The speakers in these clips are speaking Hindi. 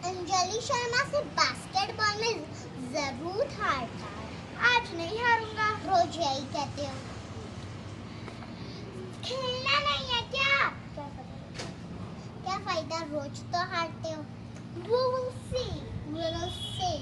अंजलि शर्मा से बास्केटबॉल में जरूर हारता है। आज नहीं हारूंगा, रोज यही कहते हो। खेलना नहीं है क्या? क्या फायदा, रोज तो हारते हो। We'll see. We'll see.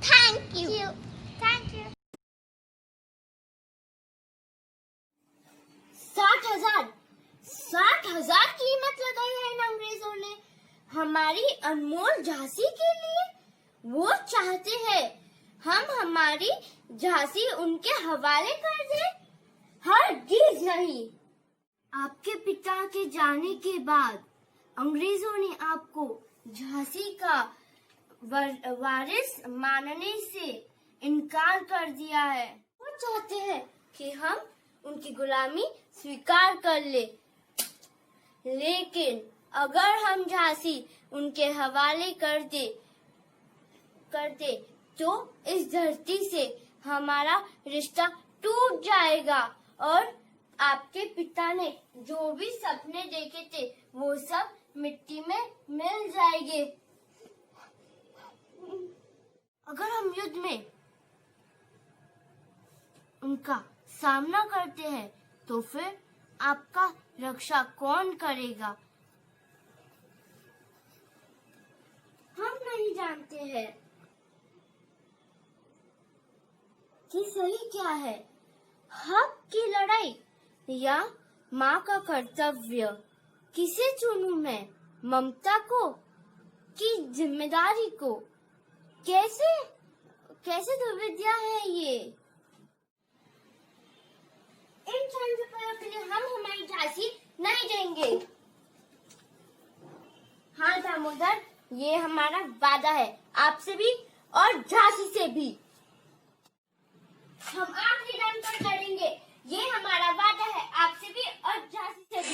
Thank you. 60,000 कीमत लगाई है इन अंग्रेजों ने हमारी अनमोल झांसी के लिए। वो चाहते हैं हम हमारी झांसी उनके हवाले कर दें? हरगिज़ नहीं। आपके पिता के जाने के बाद अंग्रेजों ने आपको झांसी का वारिस मानने से इनकार कर दिया है। वो चाहते हैं कि हम उनकी गुलामी स्वीकार कर ले, लेकिन अगर हम झांसी उनके हवाले कर दे तो इस धरती से हमारा रिश्ता टूट जाएगा और आपके पिता ने जो भी सपने देखे थे वो सब मिट्टी में मिल जाएंगे। अगर हम युद्ध में उनका सामना करते हैं तो फिर आपका रक्षा कौन करेगा? हम नहीं जानते हैं कि सही क्या है, हक की लड़ाई या माँ का कर्तव्य। किसे चुनूं मैं, ममता को कि जिम्मेदारी को? कैसे दुविधा है ये। इन चंद रुपयों के लिए हम हमारी झांसी नहीं देंगे। हाँ दामोदर, ये हमारा वादा है, आपसे भी और झांसी से भी। हम आखिरी दम तक करेंगे, ये हमारा वादा है, आपसे भी और झांसी से भी।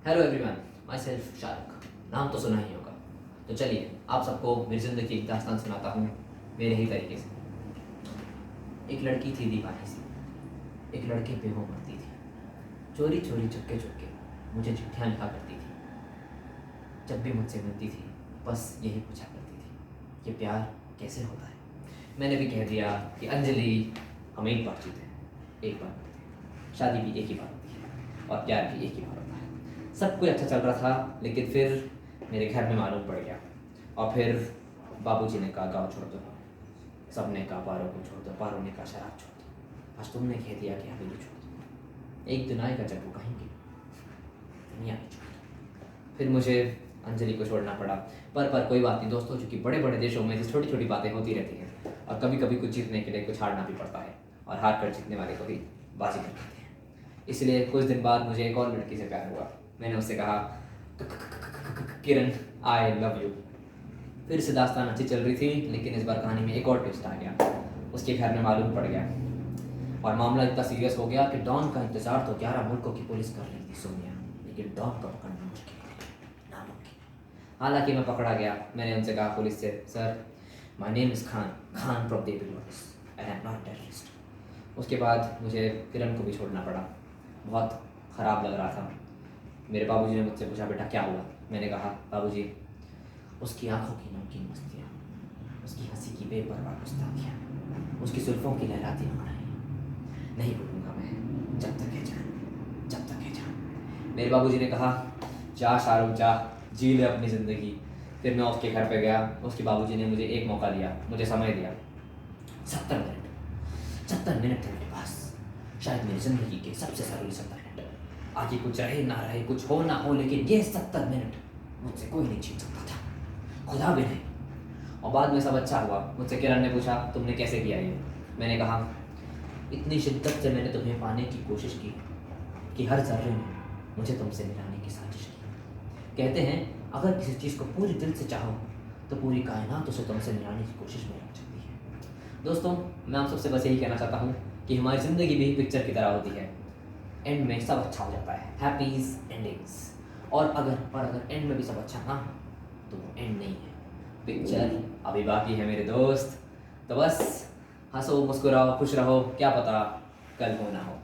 Hello everyone, my self Shahrukh. नाम तो सुना ही होगा, तो चलिए आप सबको मेरी जिंदगी की एक दास्तान सुनाता हूँ मेरे ही तरीके से। एक लड़की थी दीवानी सी, एक लड़के पे वो मरती थी। चोरी चोरी चुपके चुपके मुझे चिट्ठियाँ लिखा करती थी। जब भी मुझसे मिलती थी बस यही पूछा करती थी कि प्यार कैसे होता है। मैंने भी कह दिया कि अंजलि, हम एक बार जीते, एक बार मरते हैं, शादी भी एक ही बार होती है और प्यार भी एक ही बार होता है। सब कुछ अच्छा चल रहा था, लेकिन फिर मेरे घर में मालूम पड़ गया और फिर बाबूजी ने कहा गाँव छोड़ दो, सबने कहा पारो को छोड़ दो, पारो ने कहा शराब छोड़ दो, आज तुमने कह दिया कि हवेली छोड़ दो। एक दिन आएगा जब वो कहेंगे दुनिया में छोड़ दो। फिर मुझे अंजलि को छोड़ना पड़ा, पर कोई बात नहीं दोस्तों, क्योंकि बड़े बड़े देशों में ऐसी छोटी छोटी बातें होती रहती हैं और कभी कभी कुछ जीतने के लिए कुछ हारना भी पड़ता है और हार कर जीतने वाले को ही बाजी कर देते हैं। इसलिए कुछ दिन बाद मुझे एक और लड़की से प्यार हुआ। मैंने उससे कहा किरण, आई लव यू। फिर से दास्तान अच्छी चल रही थी, लेकिन इस बार कहानी में एक और ट्विस्ट आ गया। उसके घर में मालूम पड़ गया और मामला इतना सीरियस हो गया कि डॉन का इंतजार तो 11 मुल्कों की पुलिस कर रही थी सोनिया, लेकिन डॉन को पकड़ना मुश्किल, नामुमकिन। हालांकि मैं पकड़ा गया। मैंने उनसे कहा पुलिस से, sir my name is Khan, Khan from Devi Lawrence, and I am not terrorist. उसके बाद मुझे किरण को भी छोड़ना पड़ा। बहुत ख़राब लग रहा था। मेरे बाबूजी ने मुझसे पूछा, बेटा क्या हुआ? मैंने कहा, बाबूजी उसकी आंखों की नमकीन मस्तियाँ, उसकी हंसी की बेपरवाह गुस्ताखियाँ, उसकी जुल्फों की लहराती अंगड़ाइयाँ नहीं भूलूंगा मैं जब तक है जान, जब तक है जान। मेरे बाबूजी ने कहा, जा शाहरुख जा, जी ले अपनी ज़िंदगी। फिर मैं उसके घर पे गया। उसके बाबूजी ने मुझे एक मौका दिया, मुझे समय दिया। 70 मिनट, 70 मिनट थे मेरे पास, शायद मेरी ज़िंदगी के सबसे ज़रूरी 70 मिनट। आगे कुछ रहे ना रहे, कुछ हो ना हो, लेकिन ये 70 मिनट मुझसे कोई नहीं छीन सकता था, खुदा भी नहीं। और बाद में सब अच्छा हुआ। मुझसे किरण ने पूछा, तुमने कैसे किया ये? मैंने कहा, इतनी शिद्दत से मैंने तुम्हें पाने की कोशिश की कि हर जर्रे ने मुझे तुमसे मिलाने की साजिश की। कहते हैं अगर किसी चीज़ को पूरी दिल से चाहो तो पूरी कायनात उसे तुमसे मिलाने की कोशिश में लग सकती है। दोस्तों, मैं आप सबसे बस यही कहना चाहता हूँ कि हमारी ज़िंदगी भी पिक्चर की तरह होती है। एंड में सब अच्छा हो जाता है, हैप्पीज एंडिंग्स। और अगर एंड में भी सब अच्छा ना हो तो वो एंड नहीं है, पिक्चर अभी बाकी है मेरे दोस्त। तो बस हंसो, मुस्कुराओ, खुश रहो, क्या पता कल हो ना हो।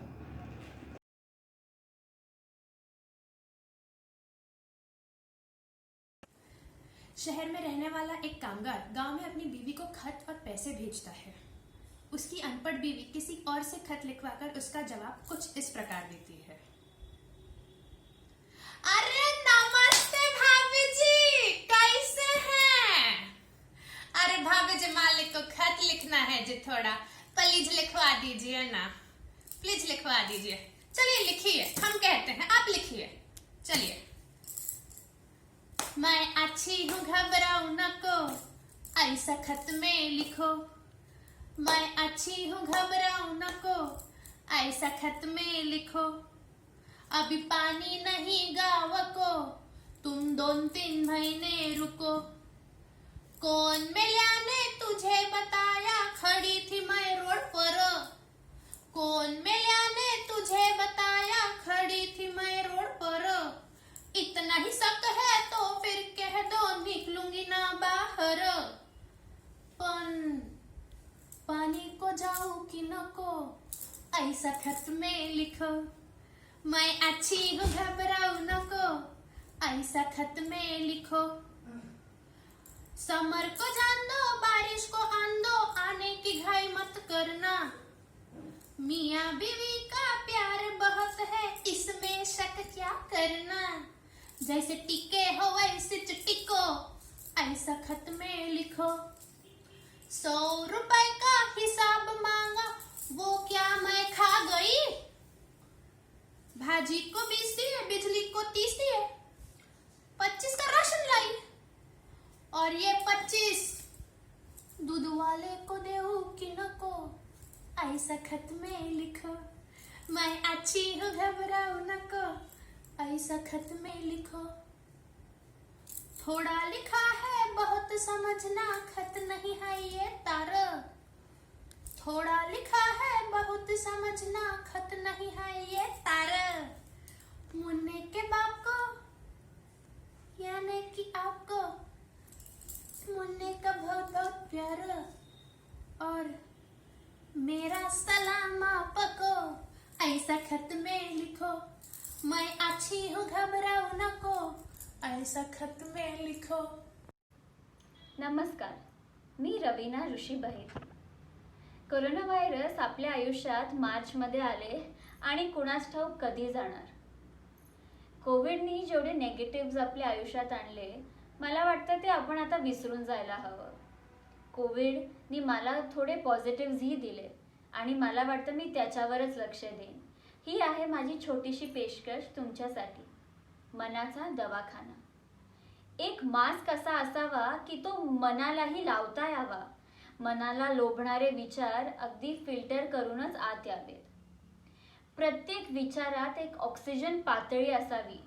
शहर में रहने वाला एक कामगार गांव में अपनी बीवी को खत और पैसे भेजता है। उसकी अनपढ़ बीवी किसी और से खत लिखवाकर उसका जवाब कुछ इस प्रकार देती है। अरे नमस्ते भाभी जी, कैसे हैं? अरे भाभी जी, मालिक को खत लिखना है जी, थोड़ा प्लीज लिखवा दीजिए ना, प्लीज लिखवा दीजिए। चलिए लिखिए, हम कहते हैं आप लिखिए। चलिए। मैं अच्छी हूँ, घबराओ नको, ऐसा खत में लिखो। मैं अच्छी हूँ, घबराओ नको, ऐसा खत में लिखो। अभी पानी नहीं गाँव को, तुम 2-3 महीने रुको। कौन मिला ने तुझे बताया, खड़ी थी मैं रोड पर। कौन मिला ने तुझे बताया, खड़ी थी मैं रोड पर। इतना ही शक है तो फिर कह दो, निकलूंगी ना बाहर। पानी को जाऊं कि नको, ऐसा खत में लिखो। मैं अच्छी हूँ, घबराओ नको, ऐसा खत में लिखो। समर को जान दो, बारिश को आन दो, आने की घाई मत करना। मियाँ बीवी का प्यार बहुत है, इसमें शक क्या करना। जैसे टिके हो वैसे टिको, ऐसा खत में लिखो। 100 रुपए का हिसाब मांगा, वो क्या मैं खा गई। भाजी को 20 दिए, बिजली को 30 दिए, 25 का राशन लाई, और ये 25 दूध वाले को देऊ कि नको, ऐसा खत में लिखो। मैं अच्छी हूँ, घबराओ नको, ऐसा खत में लिखो। थोड़ा लिखा है बहुत समझना, खत नहीं है ये तार। थोड़ा लिखा है बहुत समझना, खत नहीं है ये तार। मुन्ने के बाप को, यानी कि आपको, मुन्ने का बहुत बहुत प्यार, और मेरा सलाम आपको, ऐसा खत में लिखो। मैं अच्छी हूँ, घबराओ नको, ऐसा खत में लिखो। नमस्कार, मी रवीना ऋषी बहिर. कोरोना व्हायरस आपल्या आयुष्यात मार्चमध्ये आले आणि कुणास ठाऊक कधी जाणार. कोविडनी जेवढे नेगेटिव्ज आपल्या आयुष्यात आणले, मला वाटतं ते आपण आता विसरून जायला हवं. कोविडनी मला थोडे पॉझिटिव्हही दिले आणि मला वाटतं मी त्याच्यावरच लक्ष देईन. ही आहे माझी छोटीशी पेशकश तुमच्यासाठी. मनाचा दवाखाना. एक मास्क असा असावा की तो मनालाही लावता यावा. मनाला लोभणारे विचार अगदी फिल्टर करूनच आत यावेत. प्रत्येक विचारात एक ऑक्सिजन पातळी असावी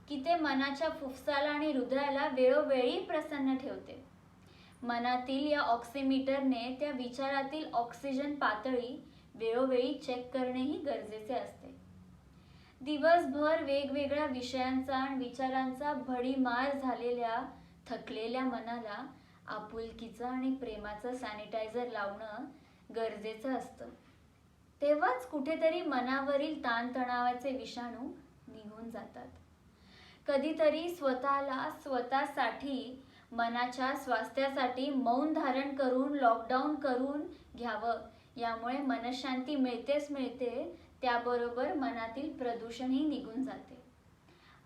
की ते मनाच्या फुफ्फुसाला आणि हृदयाला वेळोवेळी प्रसन्न ठेवते. मनातील या ऑक्सिमीटरने त्या विचारातील ऑक्सिजन पातळी वेळोवेळी चेक करणेही गरजेचे असते. दिवसभर वेगवेगळ्या विषयांचा आणि विचारांचा भडीमार झालेल्या थकलेल्या मनाला आपुलकीचं आणि प्रेमाचं सॅनिटायझर लावणं गरजेचं असतं. तेव्हाच कुठेतरी मनावरील ताणतणावाचे विषाणू निघून जातात. कधीतरी स्वतःसाठी मनाच्या स्वास्थ्यासाठी मौन धारण करून लॉकडाऊन करून घ्यावं. यामुळे मनशांती मिळते, त्याबरोबर मनातील प्रदूषणही निघून जाते.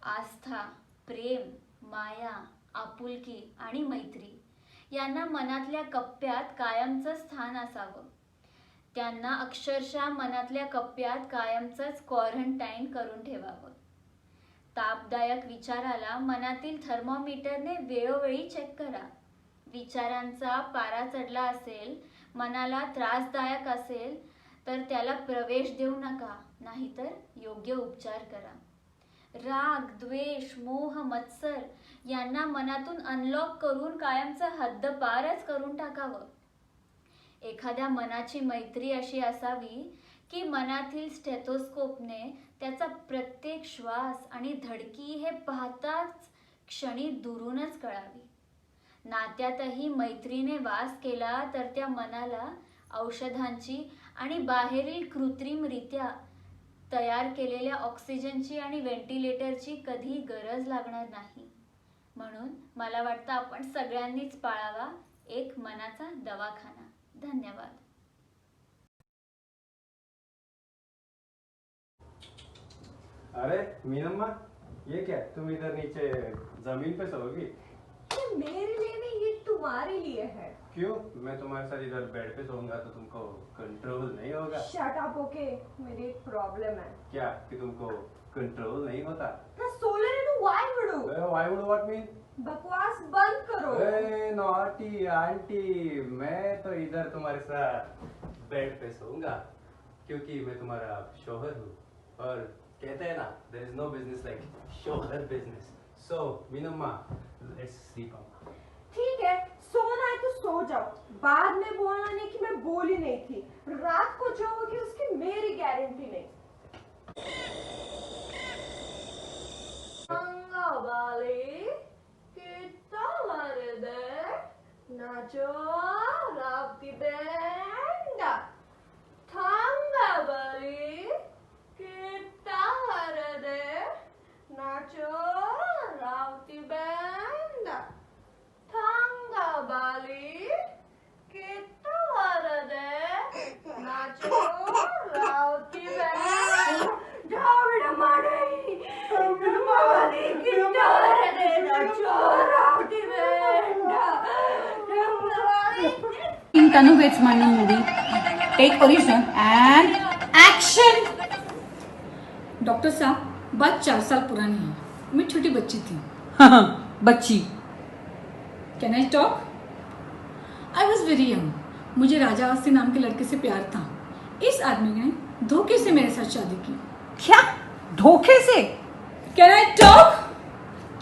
आस्था, प्रेम, माया, आपुलकी आणि मैत्री यांना मनातल्या कप्प्यात कायमचं स्थान असावं. त्यांना अक्षरशः मनातल्या कप्प्यात कायमचंच क्वारंटाईन करून ठेवावं. तापदायक विचाराला मनातील थर्मोमीटरने वेळोवेळी चेक करा. विचारांचा पारा चढला असेल, मनाला त्रासदायक असेल तर त्याला प्रवेश देऊ नका, नाहीतर योग्य उपचार करा. राग, द्वेष, मोह, मत्सर यांना मनातून अनलॉक करून कायमचं हद्दपारच करून टाकावं. एखाद्या मनाची मैत्री अशी असावी की मनातील स्टेथोस्कोपने त्याचा प्रत्येक श्वास आणि धडकी हे पाहताच क्षणी दुरूनच कळावी. नात्यातही मैत्रीने वास केला तर त्या मनाला औषधांची आणि बाहेरील कृत्रिमरित्या तयार केलेल्या ऑक्सिजनची आणि व्हेंटिलेटरची कधी गरज लागणार नाही. म्हणून मला वाटतं आपण सगळ्यांनीच पाळावा एक मनाचा दवाखाना. धन्यवाद. अरे मीनम्मा, ये क्या तुम इधर नीचे जमीन पे सोओगी? ये मेरे लिए नहीं, ये तुम्हारे लिए है. क्यों? मैं तुम्हारे साथ इधर बेड पे सोऊंगा तो तुमको कंट्रोल नहीं होगा? Shut up. ओके, मेरी एक प्रॉब्लम है. क्या कि तुमको कंट्रोल नहीं होता? मैं सोलर है तो why would why would what mean? बकवास बंद करो. ए नॉटी आंटी, मैं तो इधर तुम्हारे साथ बेड पे सोऊंगा क्योंकि मैं तुम्हारा शौहर हूँ. और कहते हैं ना, there is no business like शौहर business. So Meenamma, let's sleep. ठीक है, सोना है तो सो जाओ. बाद में बोलना नहीं कि मैं बोली नहीं थी. रात को जो होगी उसकी मेरी गारंटी नहीं. मंगवाली कितना मर्दे नाचो रावती बेंडा. थंगावली कितना मर्दे नाचो रावती बेंडा. थंगावली कितना मर्दे नाचो रावती बेंडा. झावड़ माड़ी मंगवाली कितना मर्दे नाचो रावती बेंडा. In Tanu Vetsmani movie, take original and action. Doctor साहब, बात 4 साल पुरानी है. मैं छोटी बच्ची थी. बच्ची. Can I talk? I was very young. मुझे राजा अवस्थी नाम के लड़के से प्यार था. इस आदमी ने धोखे से मेरे साथ शादी की. क्या? धोखे से? Can I talk?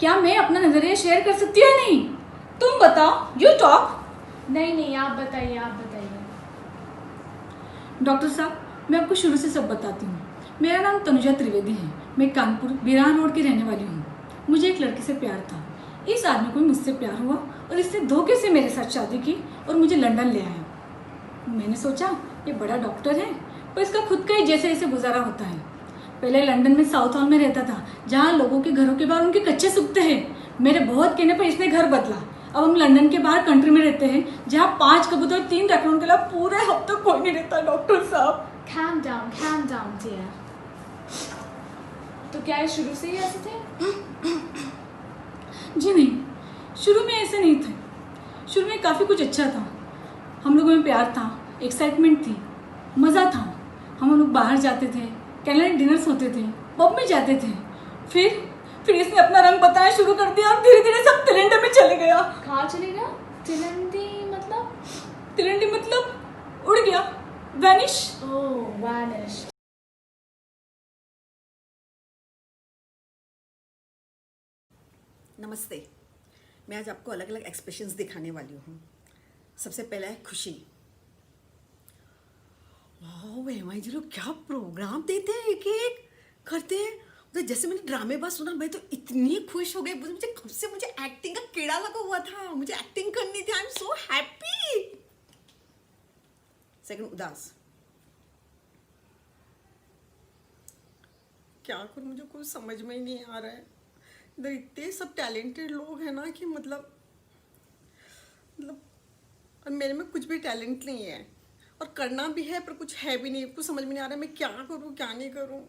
क्या मैं अपना नजरिया शेयर कर सकती हूँ? नहीं, तुम बताओ. You talk. नहीं, आप बताइए. डॉक्टर साहब, मैं आपको शुरू से सब बताती हूँ. मेरा नाम तनुजा त्रिवेदी है. मैं कानपुर बिरान रोड की रहने वाली हूँ. मुझे एक लड़के से प्यार था. इस आदमी को मुझसे प्यार हुआ और इसने धोखे से मेरे साथ शादी की और मुझे लंदन ले आया. मैंने सोचा ये बड़ा डॉक्टर है, पर इसका खुद का ही जैसे जैसे गुजारा होता है. पहले लंदन में साउथ हॉल में रहता था, जहाँ लोगों के घरों के बाहर उनके कच्चे सूखते हैं. मेरे बहुत कहने पर इसने घर बदला. अब हम लंदन के बाहर कंट्री में रहते हैं, जहाँ 5 कबूतर 3 रैकून के अलावा पूरे हफ्ते कोई नहीं रहता. डॉक्टर साहब, calm down dear. तो क्या ये शुरू से ही ऐसे थे? जी नहीं, शुरू में ऐसे नहीं थे. शुरू में काफ़ी कुछ अच्छा था. हम लोगों में प्यार था, एक्साइटमेंट थी, मज़ा था. हम लोग बाहर जाते थे, कैंडल डिनर्स होते थे, पब में जाते थे. फिर इसने अपना रंग बताना शुरू कर दिया और धीरे धीरे सब तिलंडे में चले गया. कहाँ चले गया? तिलंडी मतलब उड़ गया, वैनिश. ओह, वैनिश. नमस्ते. मैं आज आपको अलग अलग एक्सप्रेशंस दिखाने वाली हूँ. सबसे पहला है खुशी. वाह, एमआई जी लोग क्या प्रोग्राम देते हैं, एक करते हैं. तो जैसे मैंने ड्रामेबाज सुना, मैं तो इतनी खुश हो गई. मुझे कब से मुझे एक्टिंग का कीड़ा लगा हुआ था. मुझे एक्टिंग करनी थी. I am so happy. Second उदास। क्या करूं, मुझे कुछ समझ में ही नहीं आ रहा है। इधर इतने सब टैलेंटेड लोग हैं ना कि मतलब और मेरे में कुछ भी टैलेंट नहीं है और करना भी है पर कुछ है भी नहीं। कुछ समझ में नहीं आ रहा है मैं क्या करूं क्या नहीं करूं।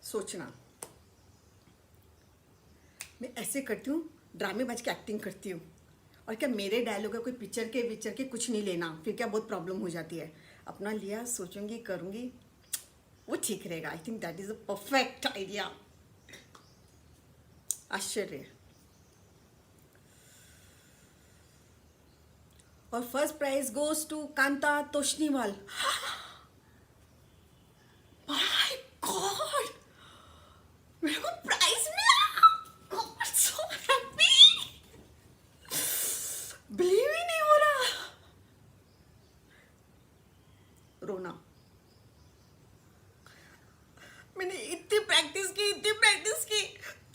सोचना, मैं ऐसे करती हूँ, ड्रामेबाज की एक्टिंग करती हूँ और क्या मेरे डायलॉग है कोई पिक्चर के कुछ नहीं लेना, फिर क्या बहुत प्रॉब्लम हो जाती है। अपना लिया, सोचूंगी, करूंगी, वो ठीक रहेगा। I think that is a perfect idea. आश्चर्य। और first prize goes to Kanta Toshniwal. My god, मेरे को प्राइज मिला। गॉड सो हैप्पी, बिलीव ही नहीं हो रहा। रोना, मैंने इतनी प्रैक्टिस की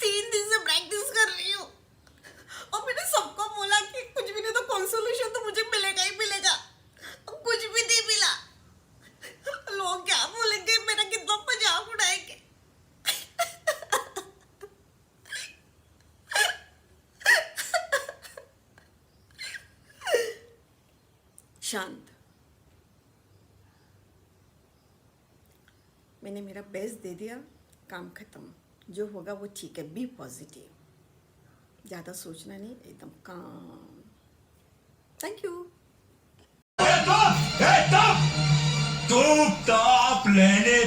3 दिन से प्रैक्टिस कर रही हूँ और मैंने सबको बोला कि कुछ भी नहीं तो कंसोलेशन तो मुझे मिलेगा ही मिलेगा, कुछ भी नहीं मिला। लोग क्या बोलेंगे, मेरा कितना मजाक उड़ाएंगे। शांत, मैंने मेरा बेस्ट दे दिया, काम खत्म। जो होगा वो ठीक है। बी पॉजिटिव, ज़्यादा सोचना नहीं, एकदम काम। Thank you. लेने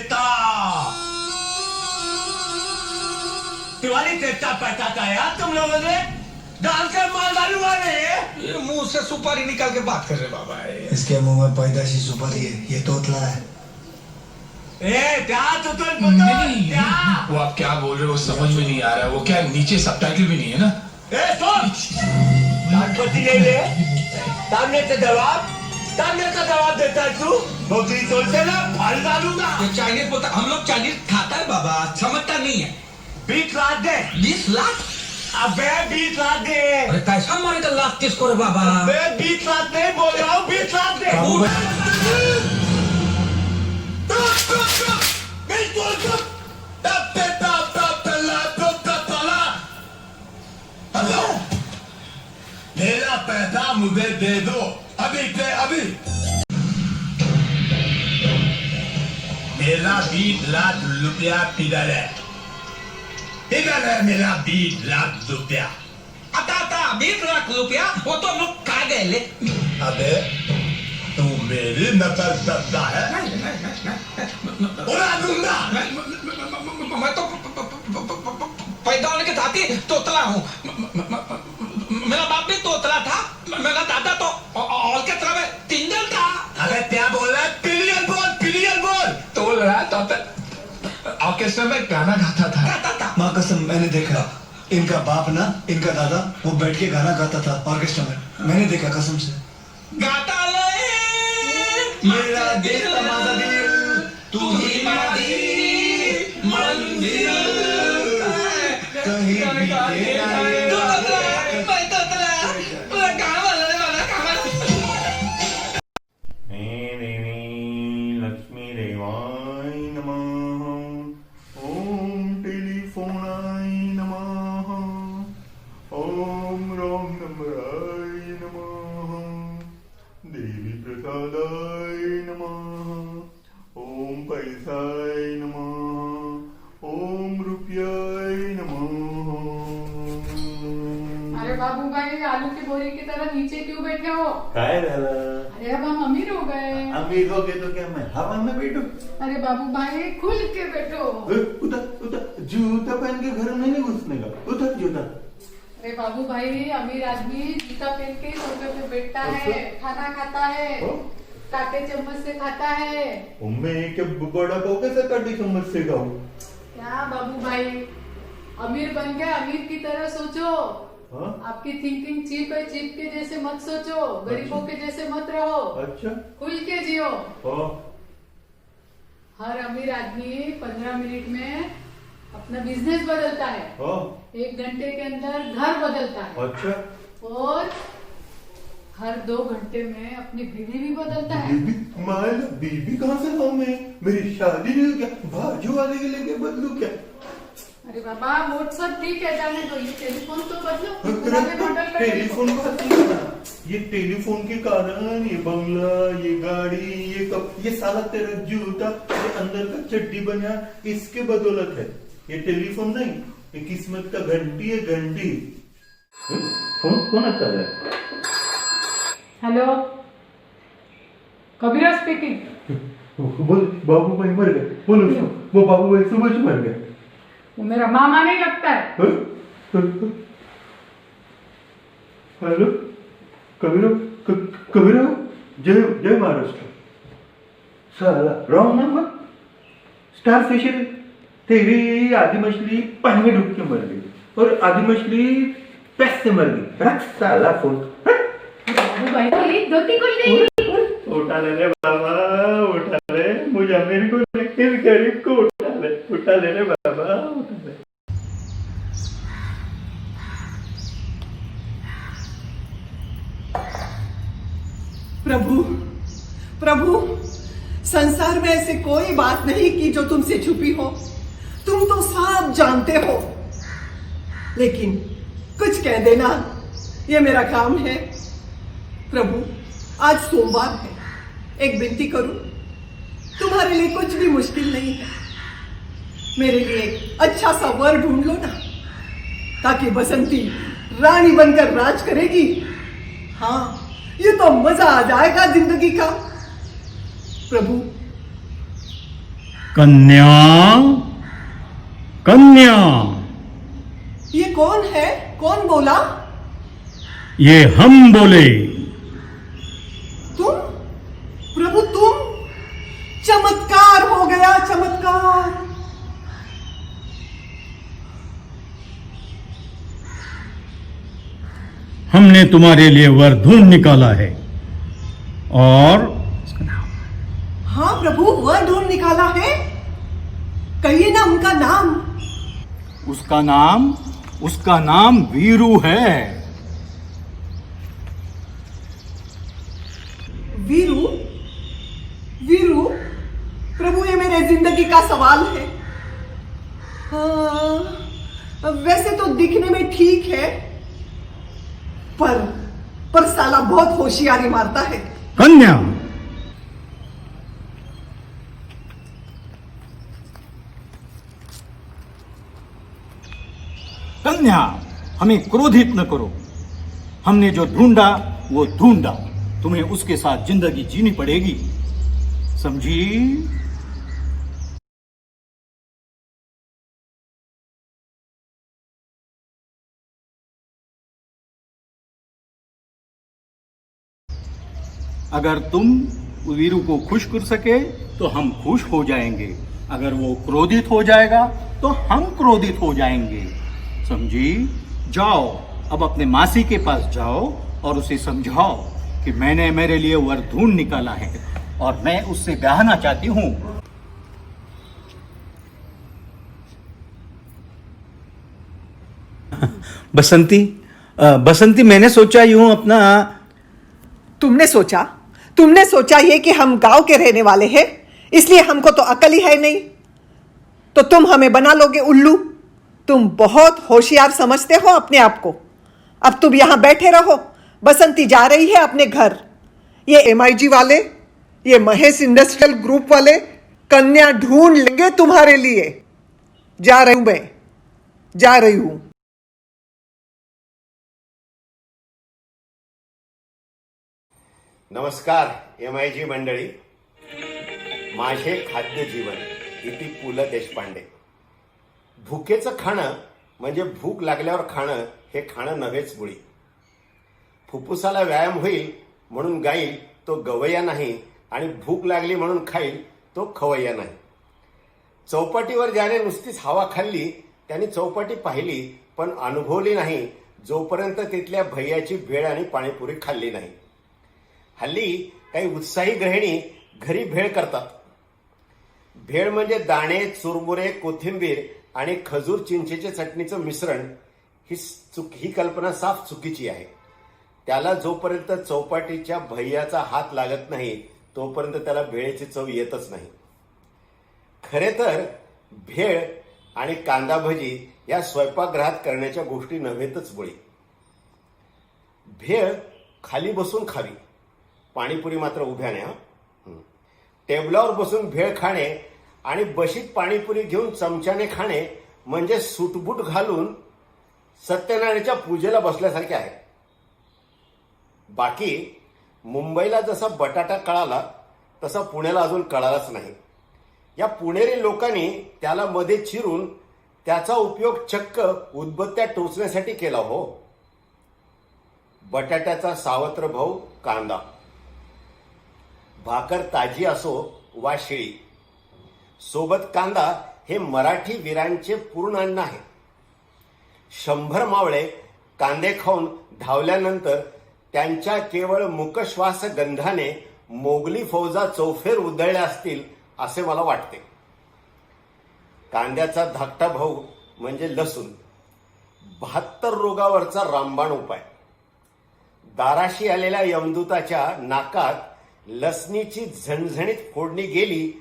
तिवारी तेता पैसा का यार तुम लोगों ने डाल कर मालदारी वाले। ये मुंह से सुपारी निकाल के बात कर रहे बाबा। इसके मुंह में पैदाशी सुपारी है, ये तोतला है। क्या वो आप क्या बोल रहे हो समझ में नहीं आ रहा है। वो क्या नीचे सबटाइटल भी नहीं है ना। लाखपति ले ले, सामने का जवाब देता है तू। नौकरी तोड़ते ना फाड़ डालूंगा। ये चाइनीज बोलता, हम लोग चाइनीज खाता है बाबा, समझता नहीं है। 20 लाख दे। 20 लाख? अबे 20 लाख दे। अरे कैसा मारेगा लाख किसको रे बाबा? अबे 20 लाख नहीं बोल रहा हूँ, 20 लाख दे। मेरा पैसा मुझे दे दो अभी के अभी। मेरा 20 लाख रुपया किधर है? किधर है मेरा 20 लाख रुपया? आता 20 लाख रुपया वो तो लोग खा गए ले। अबे तू मेरी नकल करता है? उड़ा दूंगा। मैं तो पैदा होने के साथ ही तोतला हूँ। मेरा बाप भी तोतला था, मेरा दादा तो और के तरह तिंगल था। अबे क्या बोल रहा है? पिलियन बोल। तो रहा तो ऑर्केस्ट्रा में गाना गाता था। माँ कसम, मैंने देखा इनका बाप ना, इनका दादा वो बैठ के गाना गाता था ऑर्केस्ट्रा में। मैंने देखा कसम से। गाता ले मेरा दिल तमाशा दिल, तू ही मेरी मंजिल। कहीं भी लक्ष्मी देवाय नमः। ओम टेलीफोनाय नमः। ओम रोम नंबराय नमः। देवी प्रसादाय नमः। ओम पैसाय नमः। ओम रुपयाय नमः। अरे बाबू भाई, आलू की बोरी की तरह नीचे क्यों बैठे हो? काय झालं? अरे अब हम अमीर हो गए। अमीर हो गए तो क्या मैं हवा में बैठू? अरे बाबू भाई, खुल के बैठो। उधर जूता पहन के घर में नहीं घुसने का। उधर जूता। अरे बाबू भाई, अमीर आदमी जूता पहन के सोफे पे बैठता है, खाना खाता है, काटे चम्मच से खाता है। मैं क्या बड़ा पाव कैसे काटे चम्मच से खाऊं? क्या बाबू भाई, अमीर बन के अमीर की तरह सोचो। हाँ? आपकी थिंकिंग चीप है, चीप के जैसे मत सोचो, गरीबों के जैसे मत रहो। अच्छा। खुल के जियो। हाँ। हर अमीर आदमी 15 मिनट में अपना बिजनेस बदलता है। हाँ। 1 घंटे के अंदर घर बदलता है। अच्छा। और हर 2 घंटे में अपनी बीवी भी बदलता है। बीबी कहाँ से लाऊं मैं? मेरी शादी नहीं हो क्या? बाजू वाले के लेके बदलू क्या? अरे बाबा वो सब ठीक है, जाने दो, ये टेलीफोन तो बदलो। टेलीफोन ये टेलीफोन के कारण ये बंगला, ये गाड़ी, ये कप, ये साला तेरा जूता, ये अंदर का चड्डी बना, इसके बदौलत है। ये टेलीफोन नहीं, ये किस्मत का घंटी है, घंटी। फोन कौन कर रहा है? हेलो, कबीरा स्पीकिंग। बोल, बाबू भाई मर गए। बोलो, वो बाबू भाई सुबह से मर गए। वो मेरा मामा नहीं लगता है। हेलो, कबीरा, जय महाराष्ट्र। साला रॉन्ग नंबर। स्टार फिशर, तेरी आधी मछली पानी में डूब के मर गई और आधी मछली पैस से मर गई। साला फोन। बाबू भाई धोती खुल गई। उठा ले रे बाबा, उठा ले, मुझे मेरे को लेकिन गरीब को उठा ले रे बाबा, उठा ले। प्रभु, प्रभु, संसार में ऐसे कोई बात नहीं की जो तुमसे छुपी हो। तुम तो सब जानते हो, लेकिन कुछ कह देना, ये मेरा काम है। प्रभु, आज सोमवार है, एक विनती करूं, तुम्हारे लिए कुछ भी मुश्किल नहीं है। मेरे लिए एक अच्छा सा वर ढूंढ लो ना, ताकि बसंती रानी बनकर राज करेगी। हाँ, ये तो मजा आ जाएगा जिंदगी का। प्रभु। कन्या, कन्या। ये कौन है? कौन बोला? ये हम बोले। तुम? प्रभु तुम? चमत्कार हो गया, चमत्कार। हमने तुम्हारे लिए वर ढूंढ निकाला है और हाँ प्रभु, वर ढूंढ निकाला है। कहिए ना उनका नाम। उसका नाम वीरू है। वीरू? वीरू? प्रभु ये मेरे जिंदगी का सवाल है। वैसे तो दिखने में ठीक है, पर साला बहुत होशियारी मारता है। कन्या, कन्या, हमें क्रोधित न करो। हमने जो ढूंढा वो ढूंढा, तुम्हें उसके साथ जिंदगी जीनी पड़ेगी, समझी? अगर तुम वीरू को खुश कर सके तो हम खुश हो जाएंगे, अगर वो क्रोधित हो जाएगा तो हम क्रोधित हो जाएंगे, समझी? जाओ, अब अपने मासी के पास जाओ और उसे समझाओ कि मैंने मेरे लिए वर ढूंढ निकाला है और मैं उससे ब्याहना चाहती हूँ। बसंती, मैंने सोचा यूं अपना। तुमने सोचा ये कि हम गांव के रहने वाले हैं, इसलिए हमको तो अकल ही है नहीं, तो तुम हमें बना लोगे उल्लू। तुम बहुत होशियार समझते हो अपने आप को। अब तुम यहां बैठे रहो, बसंती जा रही है अपने घर। ये MIG वाले, ये महेश इंडस्ट्रियल ग्रुप वाले कन्या ढूंढ लेंगे तुम्हारे लिए। जा रही हूं मैं, जा रही हूं। नमस्कार MIG मंडळी. माझे खाद्य जीवन इति पु ल देशपांडे. भुकेचं खाणं म्हणजे भूक लागल्यावर खाणं हे खाणं नव्हेच मुळी. फुफ्फुसाला व्यायाम होईल म्हणून गाईल तो गवय्या नाही, आणि भूक लागली म्हणून खाईल तो खवय्या नाही. चौपाटीवर ज्याने नुसतीच हवा खाल्ली त्याने चौपाटी पाहिली पण अनुभवली नाही, जोपर्यंत तिथल्या भैयाची भेळ आणि पाणीपुरी खाल्ली नाही. हल्ली काही उत्साही गृहिणी घरी भेळ करतात. भेळ म्हणजे दाणे, चुरमुरे, कोथिंबीर आणि खजूर चिंचेच्या चटणीचं मिश्रण. ही कल्पना साफ चुकीची आहे. त्याला जोपर्यंत चौपाटीच्या भैयाचा हात लागत नाही तोपर्यंत त्याला भेळेची चव येतच नाही. खरे तर भेळ आणि कांदा भजी या स्वयंपाकगृहात करण्याच्या गोष्टी नव्हेतच मुळी. भेळ खाली बसून खावी, पाणीपुरी मात्र उभ्याने. टेबलावर बसून भेळ खाणे आणि बशीत पाणीपुरी घेऊन चमच्याने खाणे म्हणजे सूटबूट घालून सत्यनारायणाच्या पूजेला बसल्यासारखे आहे. बाकी मुंबईला जसा बटाटा कळाला तसा पुण्याला अजून कळालाच नाही. या पुणेरी लोकांनी त्याला मध्ये चिरून त्याचा उपयोग चक्क उदबत्त्या टोचण्यासाठी केला हो. बटाट्याचा सावत्र भाऊ कांदा, भाकर ताजी असो वा शिळी, सोबत कांदा हे मराठी वीरांचे पूर्ण अन्न आहे. 100 मावळे कांदे खाऊन धावल्यानंतर त्यांच्या केवळ मुकश्वास गंधाने मोगली फौजा चौफेर उधळल्या असतील असे मला वाटते. कांद्याचा धाकटा भाऊ म्हणजे लसूण, 72 रोगावरचा रामबाण उपाय. दाराशी आलेल्या यमदूताच्या नाकात लसणीची झणझणीत फोडणी गेली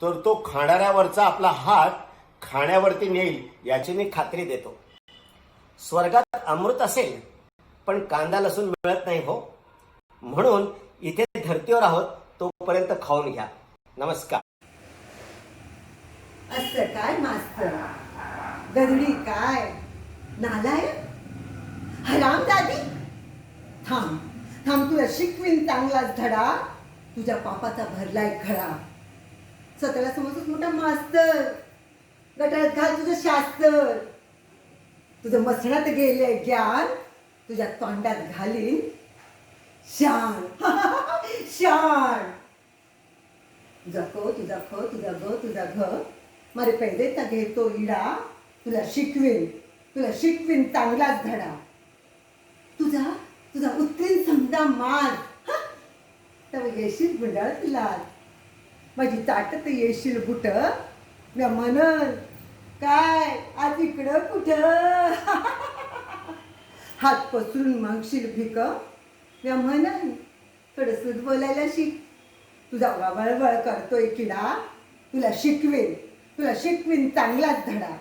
तर तो खाणाऱ्यावरचा आपला हात खाण्यावरती नेईल याची मी खात्री देतो. स्वर्गात अमृत असेल पण कांदा लसूण मिळत नाही हो, म्हणून इथे धर्तीवर आहोत तोपर्यंत खाऊन घ्या. नमस्कार. असं काय मास्तर, गदडी काय, नालायक, हरामजादी. थांब थांब, तुला शिकवीन चांगलाच धडा. तुझ्या पापाचा भरलाय खडा. स्वतःला समजतोस मोठा मास्तर, गटारात घाल तुझं शास्त्र. तुझं मसणात गेले ज्ञान, तुझ्या तोंडात घालीन शान. शान. तुझा क, तुझा ख, तुझा ग, तुझा घ, मारे पैदेचा घेतो इडा. तुला शिकवीन चांगलाच धडा. तुझा उतरीन समजा मार. तेव्हा येशील गुंडाळत लाल. माझी चाटत येशील बुट. म्या म्हणन काय आज इकडं कुठं. हात पसरून मागशील भिक. म्या म्हणन थोडंसं बोलायला शिक. तुझा वळवळ करतोय किडा. तुला शिकवीन चांगलाच धडा.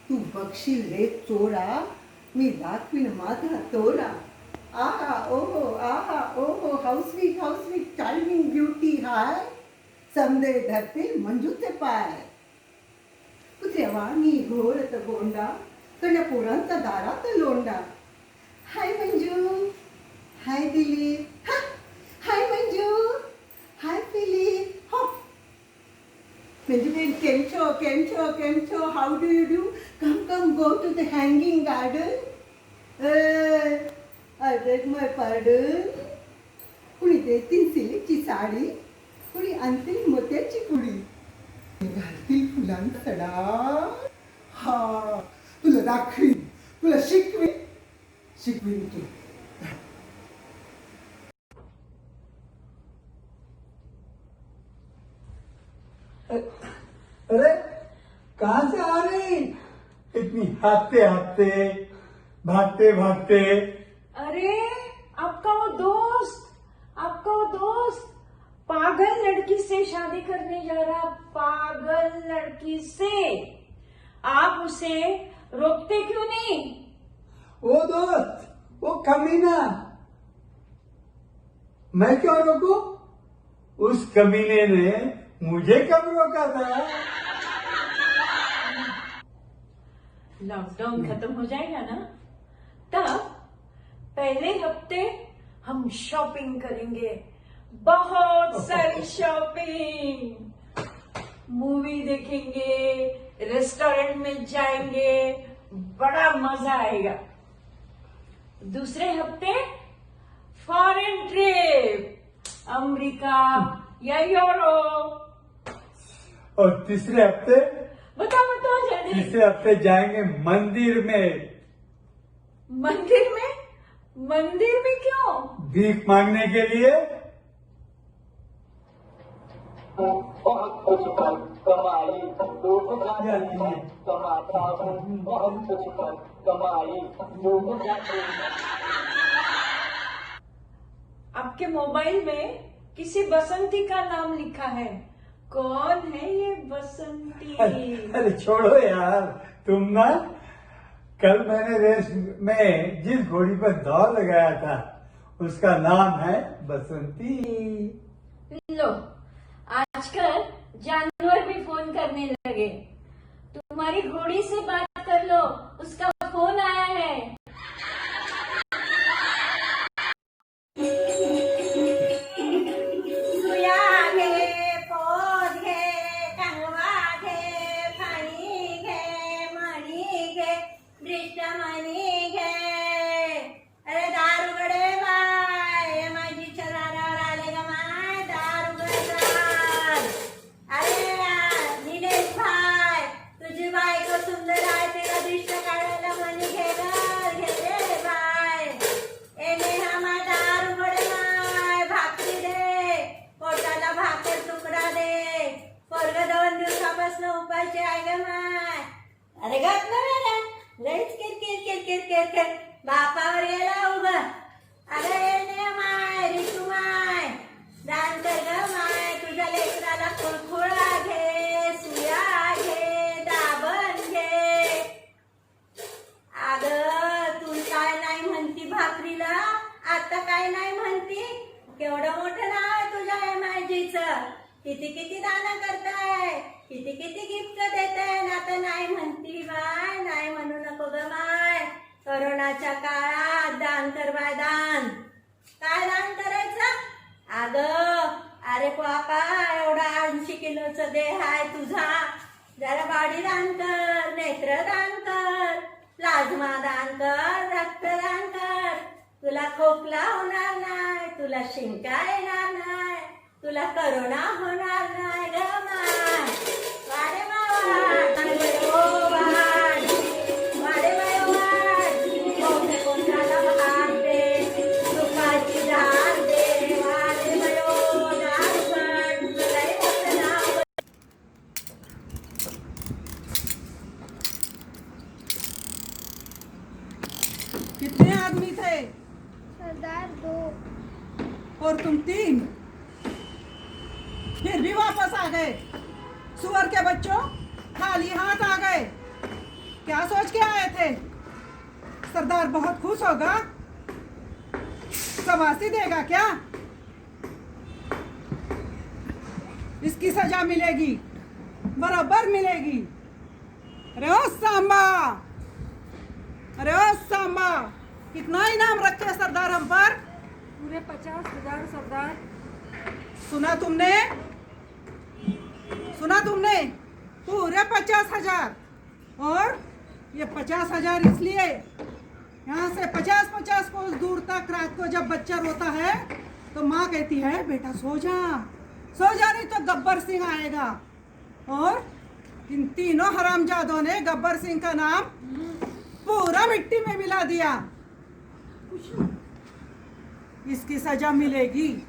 तू बघशील रे चोरा, मी दाखवीन माझा तोरा. आहा ओहो how sweet charming beauty hi. समदे धरतील मंजूचे पाय. कुत्र्यावा मी घोळत गोंडा, कण्या पोरांचा दारात लोंडा. Hi Manju, hi Dilip, hi Manju, hi Philip. हो मंजू, केम छो, how do you do. Come go to the hanging garden. I beg my pardon. कुणी देतील सिल्कची साडी, कुणी आणतील मोत्याची कुडी. घालतील फुलांचा सडा. हा तुला दाखवीन, तुला शिकवीन तू. अरे कहाँ से आ रही इतनी हाथते हाथते, भागते भागते. अरे आपका वो दोस्त पागल लड़की से शादी करने जा रहा. पागल लड़की से. आप उसे रोकते क्यों नहीं? वो दोस्त, वो कमीना, मैं क्यों रोकूं? उस कमीने ने मुझे कब रोका था? लॉकडाउन खत्म हो जाएगा ना, तब पहले हफ्ते हम शॉपिंग करेंगे. बहुत सारी शॉपिंग. मूवी देखेंगे, रेस्टोरेंट में जाएंगे, बड़ा मजा आएगा. दूसरे हफ्ते फॉरेन ट्रिप, अमेरिका या यूरोप. और तीसरे हफ्ते? बताओ जल्दी. तीसरे हफ्ते जाएंगे मंदिर में. मंदिर में क्यों? भीख मांगने के लिए. बहुत कुछ कर कमाई डूब जाती है, कमाता हूँ बहुत कुछ कर कमाई डूब जाती है. आपके मोबाइल में किसी बसंती का नाम लिखा है। कौन है ये बसंती? अरे छोड़ो यार, तुम ना, कल मैंने रेस में जिस घोड़ी पर दौड़ लगाया था उसका नाम है बसंती। लो, आजकल जानवर भी फोन करने लगे। तुम्हारी घोड़ी से बात कर लो, उसका फोन आया है। सुया घे, पोत घे, कंगवा घे, फणी घे, मणी घे, दृष्टमणी घे। अरे दार उघडे बाय, माझी दारावर आले ग माय, दार उघडणार। अरे निलेश भाई, तुझी बायको सुंदर आहे, तिला दृष्ट काढायला मणी घे रे बाय। एने हा दार उघडे माय, भाकरी दे, पोटाला भाकर तुकडा दे, पोरग 2 दिवसापासून उपाशी आहे ग माय। अरे गप ना बेटा, लईच किरकिर बापावर गेला उभा। अरे एने माय, रितू माय, दान कर ग माय, तुझ्या लेकराला खुळखुळा घे, सुया घे, दाबण घे। अगं तू काय नाही म्हणती भाकरीला, आता काय नाही म्हणती? केवढं मोठं नाव आहे तुझ्या एमआयजीचं, किती दान करताय, किती गिफ्ट देताय, आता नाही म्हणती बाय, नाही म्हणू नको ग माय। कोरोनाच्या काळात दान कर बाय, दान। काय दान करायचं? अगं अरे पापा, एवढा 80 किलोचा देह आहे तुझा, जरा बाडी दान कर, नेत्र दान कर, प्लाझ्मा दान कर, रक्तदान कर। तुला खोकला होणार नाही, तुला शिंका येणार नाही, तुला कोरोना होणार नाही ग माय। वाडे वाड, वाडे वाड, कोणाला भाग दे, सुखाची धार दे, वाडे दार उघड, तुलाही मोठं नाव। कितने आदमी थे? सरदार 2। और तुम 3, फिर भी वापस आ गए। सुअर के बच्चों, खाली हाथ आ गए। क्या सोच के आए थे? सरदार बहुत खुश होगा, शाबाशी देगा क्या? इसकी सजा मिलेगी, बराबर मिलेगी। अरे ओ सांबा, अरे ओ सांबा, कितना इनाम रखे सरदार हम पर? पूरे 50,000 सरदार। सुना तुमने? पूरे 50,000। और ये 50,000 इसलिए, यहाँ से 50 कोस दूर तक रात को जब बच्चा रोता है तो माँ कहती है बेटा सो जा, नहीं तो गब्बर सिंह आएगा। और इन तीनों हरामजादों ने गब्बर सिंह का नाम पूरा मिट्टी में मिला दिया। इसकी सजा मिलेगी।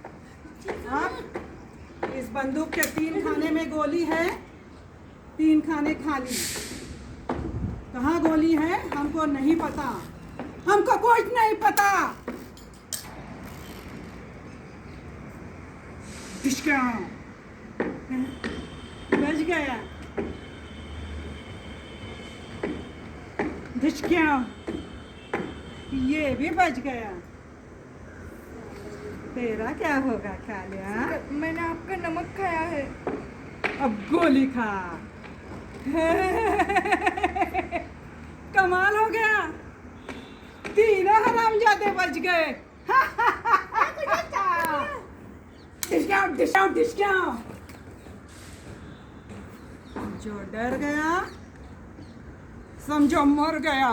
अब इस बंदूक के 3 खाने में गोली है, 3 खाने खाली। कहाँ गोली है हमको नहीं पता, हमको कुछ नहीं पता। बच गया, ये भी बच गया। तेरा क्या होगा कालिया? मैंने आपका नमक खाया है। अब गोली खा। कमाल हो गया, तीनों हरामजादे बच गए। डिस्काउंट। जो डर गया समझो मर गया।